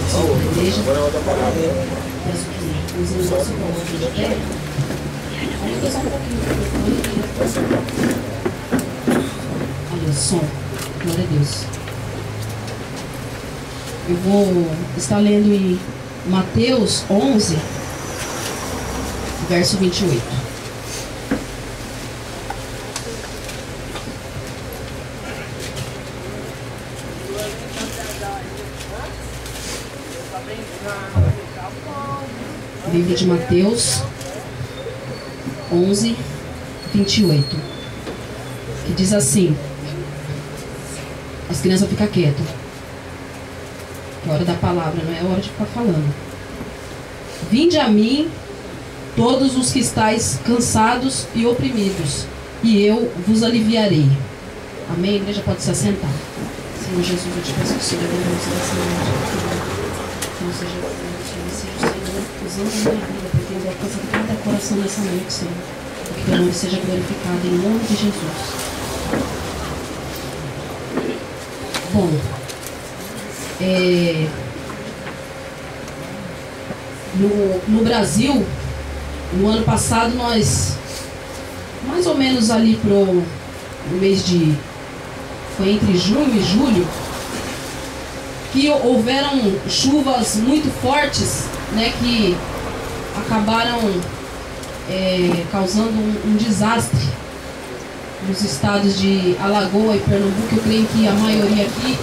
participo da igreja. Peço que os irmãos se coloquem de pé. Vamos usar um pouquinho do microfone. Olha o som. Glória a Deus. Eu vou estar lendo em Mateus 11, verso 28. Livro de Mateus 11, 28, que diz assim: as crianças ficam quietas, que é hora da palavra, não é hora de ficar falando. Vinde a mim, todos os que estáis cansados e oprimidos, e eu vos aliviarei. Amém? A igreja pode se assentar. Senhor Jesus, eu te peço que o Senhor não seja o Senhor usando a minha vida, porque eu alcanço cada coração nessa noite, Senhor. Que teu nome seja glorificado em nome de Jesus. Bom, no Brasil, no ano passado, nós, mais ou menos ali pro mês de... foi entre junho e julho, que houveram chuvas muito fortes, né, que acabaram causando um desastre nos estados de Alagoas e Pernambuco. Eu creio que a maioria aqui,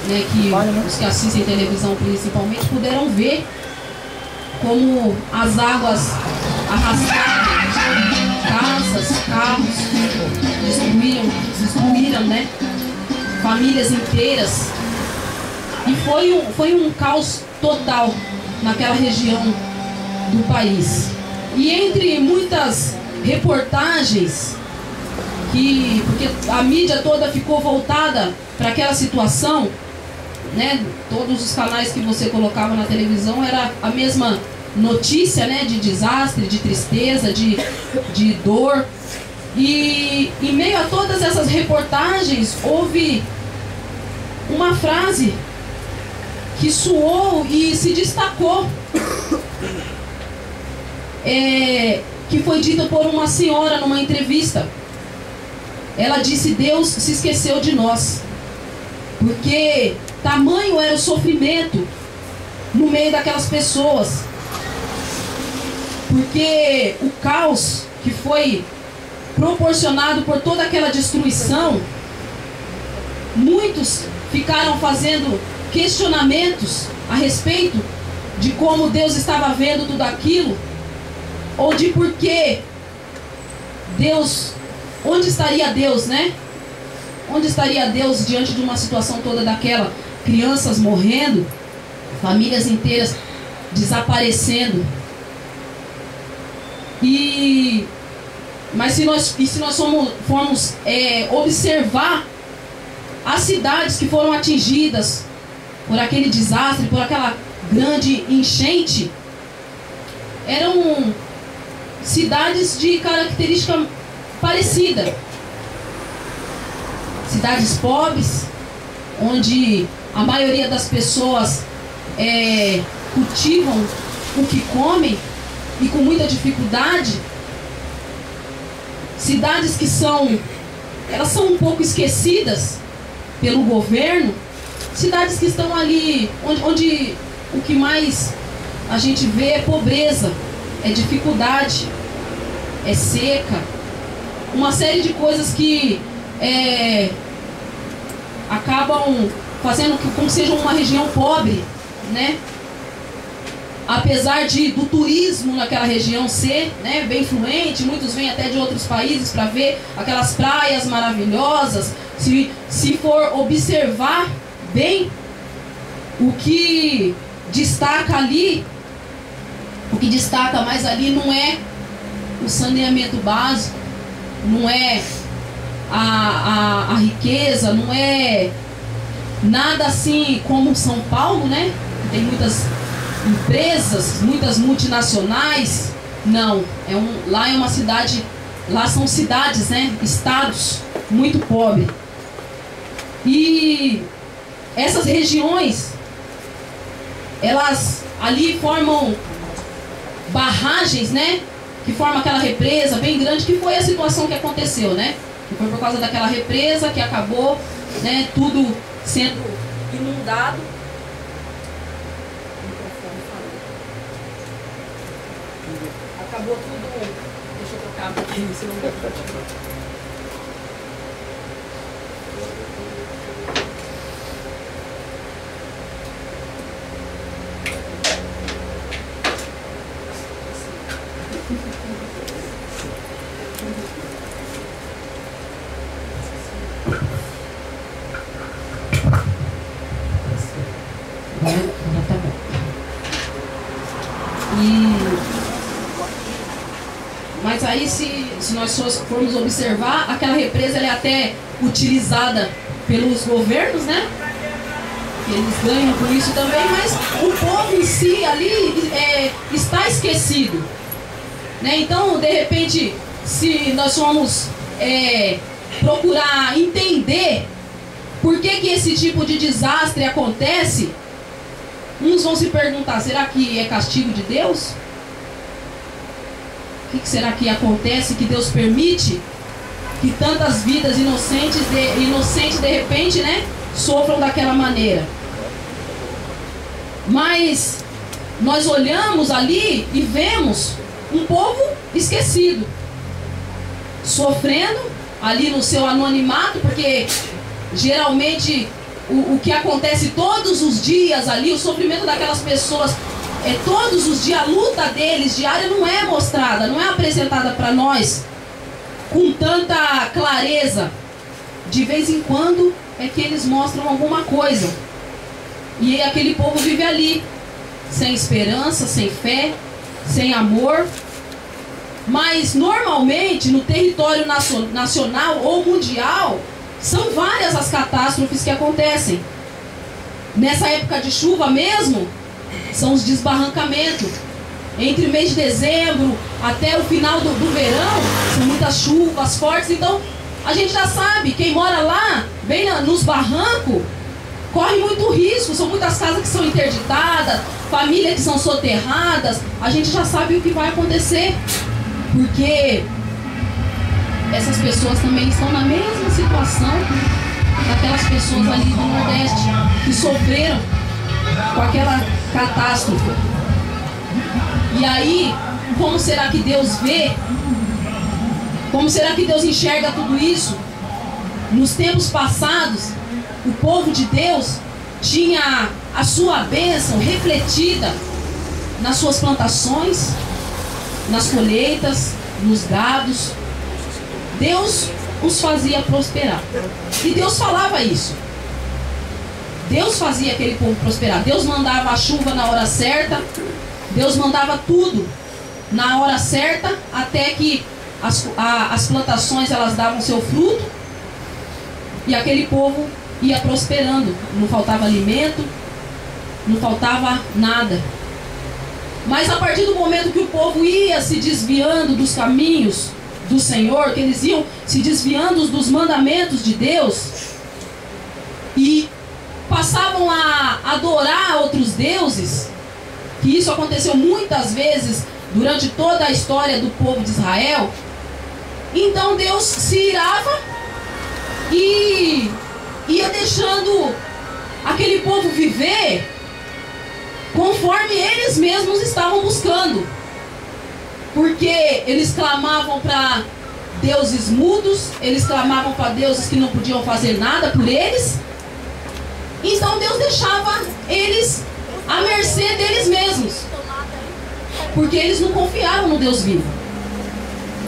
né, que os que assistem televisão principalmente, puderam ver como as águas arrastaram casas, carros, destruíram, né, famílias inteiras. E foi um caos total naquela região do país. E entre muitas reportagens, porque a mídia toda ficou voltada para aquela situação, né? Todos os canais que você colocava na televisão era a mesma notícia, né? De desastre, de tristeza, de dor. E em meio a todas essas reportagens houve uma frase que soou e se destacou, que foi dita por uma senhora numa entrevista. Ela disse: Deus se esqueceu de nós, porque tamanho era o sofrimento no meio daquelas pessoas, porque o caos que foi proporcionado por toda aquela destruição, muitos ficaram fazendo questionamentos a respeito de como Deus estava vendo tudo aquilo, ou de por que Deus, onde estaria Deus, né? Onde estaria Deus diante de uma situação toda daquela? Crianças morrendo, famílias inteiras desaparecendo. Mas se nós formos observar as cidades que foram atingidas por aquele desastre, por aquela grande enchente, eram cidades de característica parecida. Cidades pobres, onde a maioria das pessoas cultivam o que comem e com muita dificuldade. Cidades que elas são um pouco esquecidas pelo governo. Cidades que estão ali onde o que mais a gente vê é pobreza, é dificuldade, é seca, uma série de coisas que acabam fazendo com que seja uma região pobre, né? Apesar do turismo naquela região ser, né, bem fluente, muitos vêm até de outros países para ver aquelas praias maravilhosas. Se for observar bem, o que destaca ali, o que destaca mais ali não é o saneamento básico, não é a riqueza, não é nada assim como São Paulo, né? Tem muitas empresas, muitas multinacionais. Não, lá é uma cidade, lá são cidades, né? Estados muito pobres. E essas regiões elas ali formam barragens, né? Que forma aquela represa bem grande, que foi a situação que aconteceu, né? Que foi por causa daquela represa que acabou, né, tudo sendo inundado. Acabou tudo. Deixa eu trocar aqui, se não der. Tá bom. Mas aí se nós formos observar, aquela represa ela é até utilizada pelos governos, né? Eles ganham por isso também, mas o povo em si ali está esquecido, né? Então, de repente, se nós formos procurar entender por que esse tipo de desastre acontece, uns vão se perguntar, será que é castigo de Deus? O que será que acontece que Deus permite que tantas vidas inocentes de repente, né, sofram daquela maneira? Mas nós olhamos ali e vemos um povo esquecido, sofrendo ali no seu anonimato, porque geralmente o que acontece todos os dias ali, o sofrimento daquelas pessoas, todos os dias, a luta deles diária não é mostrada, não é apresentada para nós com tanta clareza. De vez em quando é que eles mostram alguma coisa. E aquele povo vive ali, sem esperança, sem fé, sem amor. Mas normalmente no território nacional ou mundial, são várias as catástrofes que acontecem. Nessa época de chuva mesmo, são os desbarrancamentos. Entre o mês de dezembro até o final do verão, são muitas chuvas fortes. Então, a gente já sabe, quem mora lá, bem nos barrancos, corre muito risco. São muitas casas que são interditadas, famílias que são soterradas. A gente já sabe o que vai acontecer, porque essas pessoas também estão na mesma situação daquelas pessoas ali do Nordeste que sofreram com aquela catástrofe. E aí, como será que Deus vê? Como será que Deus enxerga tudo isso? Nos tempos passados, o povo de Deus tinha a sua bênção refletida nas suas plantações, nas colheitas, nos gados. Deus os fazia prosperar. E Deus falava isso. Deus fazia aquele povo prosperar. Deus mandava a chuva na hora certa. Deus mandava tudo na hora certa, até que as plantações elas davam seu fruto. E aquele povo ia prosperando. Não faltava alimento, não faltava nada. Mas a partir do momento que o povo ia se desviando dos caminhos do Senhor, que eles iam se desviando dos mandamentos de Deus e passavam a adorar outros deuses, que isso aconteceu muitas vezes durante toda a história do povo de Israel, então Deus se irava e ia deixando aquele povo viver conforme eles mesmos estavam buscando. Porque eles clamavam para deuses mudos, eles clamavam para deuses que não podiam fazer nada por eles. Então Deus deixava eles à mercê deles mesmos, porque eles não confiavam no Deus vivo.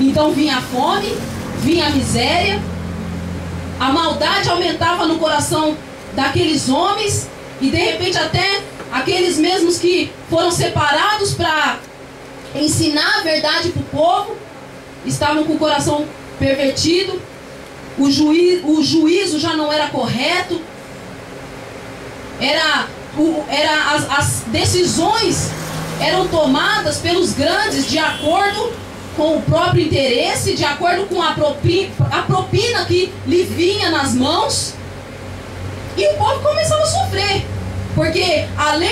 Então vinha a fome, vinha a miséria, a maldade aumentava no coração daqueles homens, e de repente até aqueles mesmos que foram separados para ensinar a verdade para o povo, estavam com o coração pervertido, o juízo já não era correto, as decisões eram tomadas pelos grandes de acordo com o próprio interesse, de acordo com a propina que lhe vinha nas mãos, e o povo começava a sofrer, porque além